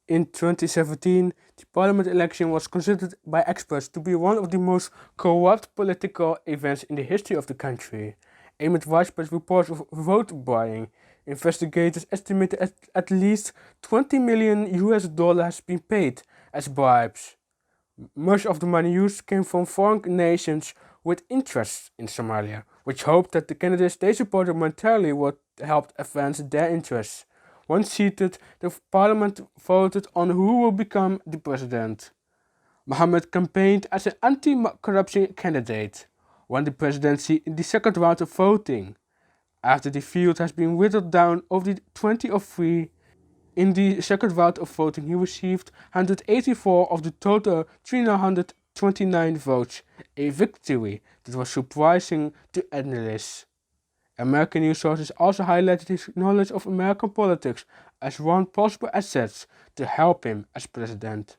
In 2017, the parliament election was considered by experts to be one of the most corrupt political events in the history of the country. Amid widespread reports of vote buying, investigators estimate at least 20 million US dollars has been paid as bribes. Much of the money used came from foreign nations with interests in Somalia, which hoped that the candidates they supported monetarily would help advance their interests. Once seated, the parliament voted on who will become the president. Mohammed campaigned as an anti-corruption candidate, won the presidency in the second round of voting. After the field has been whittled down over the 20 of 3, in the second round of voting he received 184 of the total 329 votes, a victory that was surprising to analysts. American news sources also highlighted his knowledge of American politics as one possible asset to help him as president.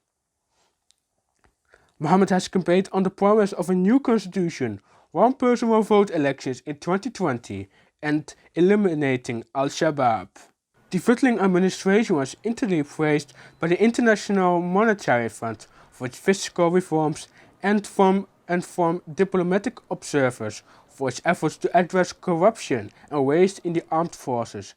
Mohammed has campaigned on the promise of a new constitution, one person one vote elections in 2020, and eliminating Al-Shabaab. The Whitling administration was initially praised by the International Monetary Fund for its fiscal reforms and from diplomatic observers for its efforts to address corruption and waste in the armed forces.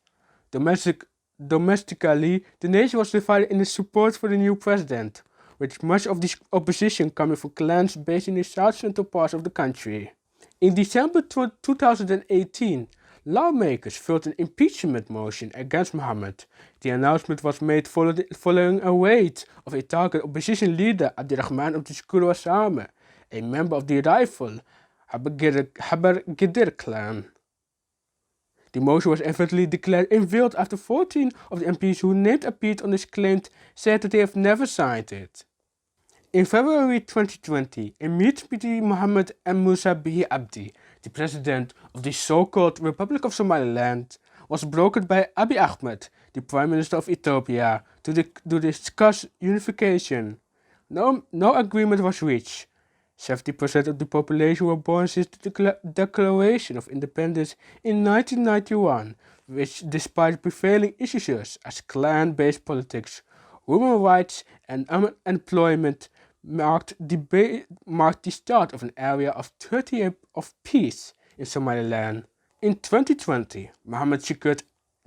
Domestically, the nation was divided in its support for the new president, with much of the opposition coming from clans based in the south-central parts of the country. In December 2018, lawmakers filed an impeachment motion against Mohammed. The announcement was made following a raid of a target opposition leader Abdirahman of the Shukuru Wasame, a member of the rival Haber Gidir clan. The motion was eventually declared invalid after 14 of the MPs who named appeared on this claim said that they have never signed it. In February 2020, a meeting between Mohammed and Musa Bihi Abdi, the president of the so-called Republic of Somaliland, was brokered by Abiy Ahmed, the prime minister of Ethiopia, to discuss unification. No agreement was reached. 70% of the population were born since the Declaration of Independence in 1991, which, despite prevailing issues as clan-based politics, women's rights, and unemployment, marked the start of an era of 30 years of peace in Somaliland. In 2020, Mohammed secured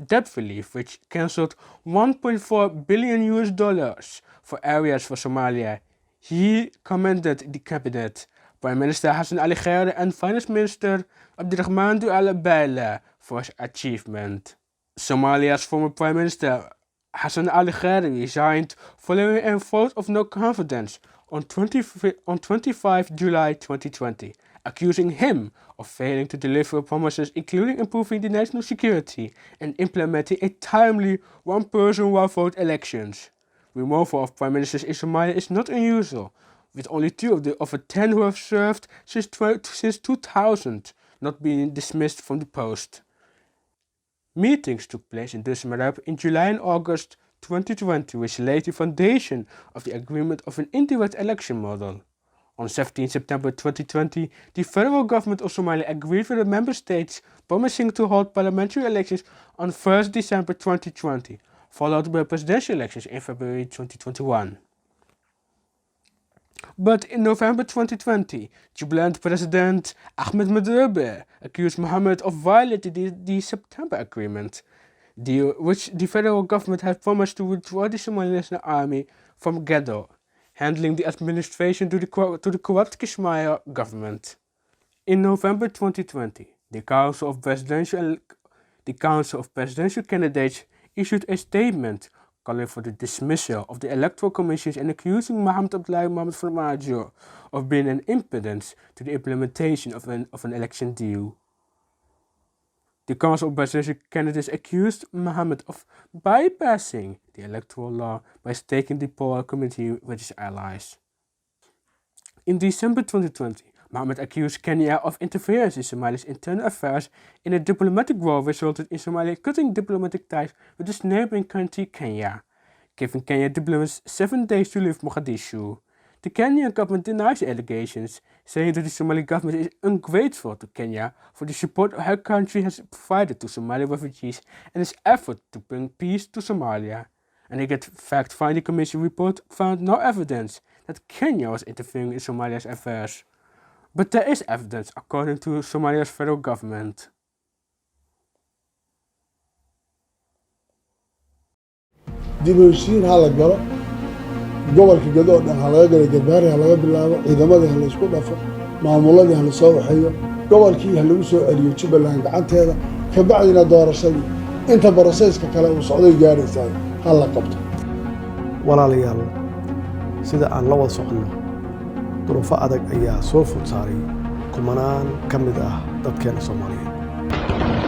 debt relief, which cancelled 1.4 billion US dollars for areas for Somalia. He commended the cabinet, Prime Minister Hassan Ali Khair and Finance Minister Abdirahman Duale Baila for his achievement. Somalia's former Prime Minister Hassan Ali Khair resigned following a vote of no confidence on 25 July 2020, accusing him of failing to deliver promises including improving the national security and implementing a timely one-person, one-vote elections. Removal of prime ministers in Somalia is not unusual, with only 2 of the 10 who have served since 2000 not being dismissed from the post. Meetings took place in Dusmarab in July and August 2020, which laid the foundation of the agreement of an indirect election model. On 17 September 2020, the federal government of Somalia agreed with the member states, promising to hold parliamentary elections on 1st December 2020, followed by presidential elections in February 2021. But in November 2020, Jubilant President Ahmed Madrube accused Mohammed of violating the September Agreement, which the federal government had promised to withdraw the Somali National Army from Gedo, handling the administration to the corrupt Kismayo government. In November 2020, the Council of Presidential Candidates issued a statement calling for the dismissal of the electoral commissions and accusing Mohammed Abdullahi Mohammed Farmaajo of being an impedance to the implementation of an election deal. The Council of Presidential Candidates accused Mohammed of bypassing the electoral law by staking the poll committee with his allies. In December 2020, Mohammed accused Kenya of interference in Somalia's internal affairs in a diplomatic war resulted in Somalia cutting diplomatic ties with its neighboring country Kenya, giving Kenya diplomats 7 days to leave Mogadishu. The Kenyan government denies the allegations, saying that the Somali government is ungrateful to Kenya for the support her country has provided to Somali refugees and its effort to bring peace to Somalia. and a fact-finding commission report found no evidence that Kenya was interfering in Somalia's affairs. But there is evidence, according to Somalia's federal government. dib u heshiin ha la galo gobolka Gedo oo dhan ha laga galo garbaari ha laga bilaabo ciidamadii ha la isku dhafo maamuladii ha la soo waxeeyo gobolkii ha lagu soo celiyo Jubbaland gacanteeda ka bacdina doorashadii inta processka kale uu socday gaaraysaa ha la qabto walaalayaal sida aan la wada socono duruufo adag ayaa soo food saaray kumanaan ka mid ah dadkeena Soomaaliyeed